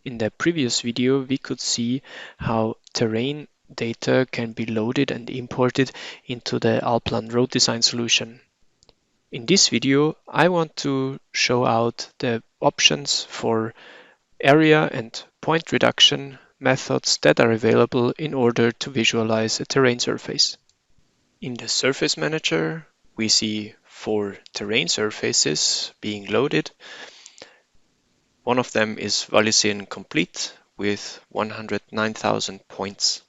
In the previous video, we could see how terrain data can be loaded and imported into the ALLPLAN road design solution. In this video, I want to show out the options for area and point reduction methods that are available in order to visualize a terrain surface. In the Surface Manager, we see 4 terrain surfaces being loaded. One of them is Valaisan Complete with 109,000 points.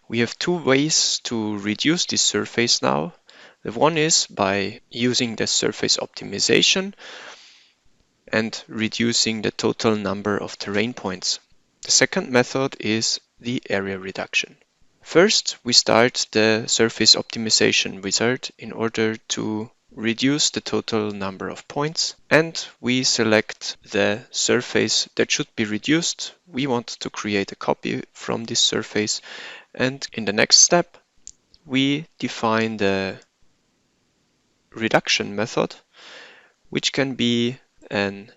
We have 2 ways to reduce this surface now. The one is by using the surface optimization and reducing the total number of terrain points. The second method is the area reduction. First, we start the surface optimization wizard in order to reduce the total number of points, and we select the surface that should be reduced. We want to create a copy from this surface, and in the next step we define the reduction method, which can be an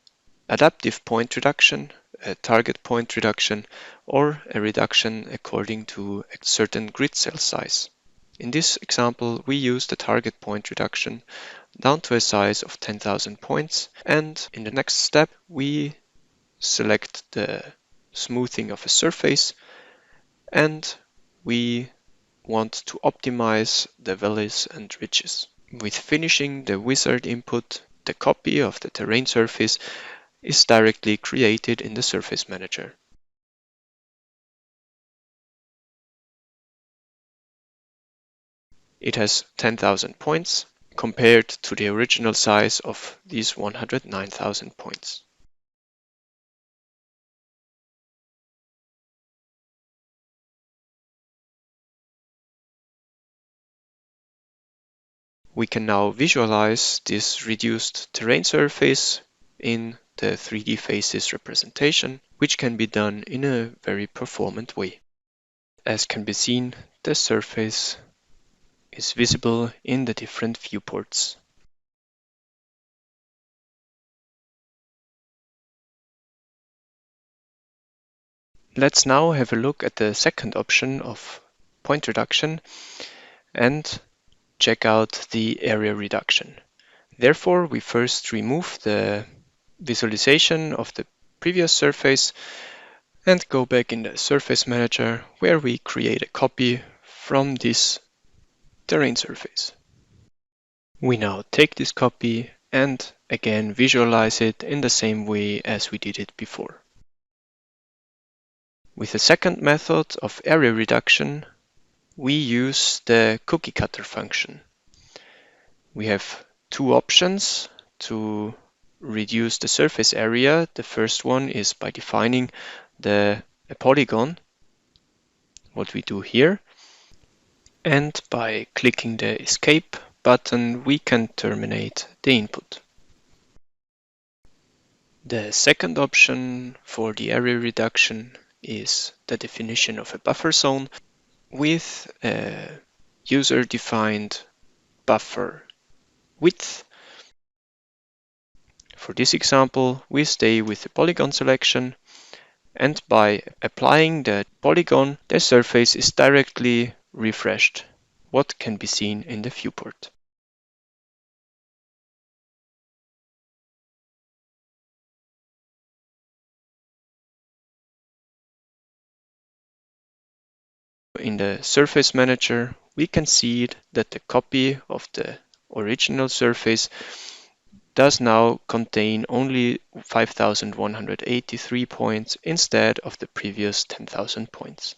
adaptive point reduction, a target point reduction, or a reduction according to a certain grid cell size. In this example, we use the target point reduction down to a size of 10,000 points, and in the next step we select the smoothing of a surface, and we want to optimize the valleys and ridges. With finishing the wizard input, the copy of the terrain surface is directly created in the Surface Manager. It has 10,000 points compared to the original size of these 109,000 points. We can now visualize this reduced terrain surface in the 3D faces representation, which can be done in a very performant way. As can be seen, the surface is visible in the different viewports. Let's now have a look at the second option of point reduction and check out the area reduction. Therefore, we first remove the visualization of the previous surface and go back in the Surface Manager, where we create a copy from this terrain surface. We now take this copy and again visualize it in the same way as we did it before. With the second method of area reduction, we use the cookie cutter function. We have 2 options to reduce the surface area. The first one is by defining a polygon, what we do here, and by clicking the escape button we can terminate the input. The second option for the area reduction is the definition of a buffer zone with a user-defined buffer width. For this example, we stay with the polygon selection, and by applying the polygon, the surface is directly refreshed, what can be seen in the viewport. In the Surface Manager, we can see that the copy of the original surface does now contain only 5,183 points instead of the previous 10,000 points.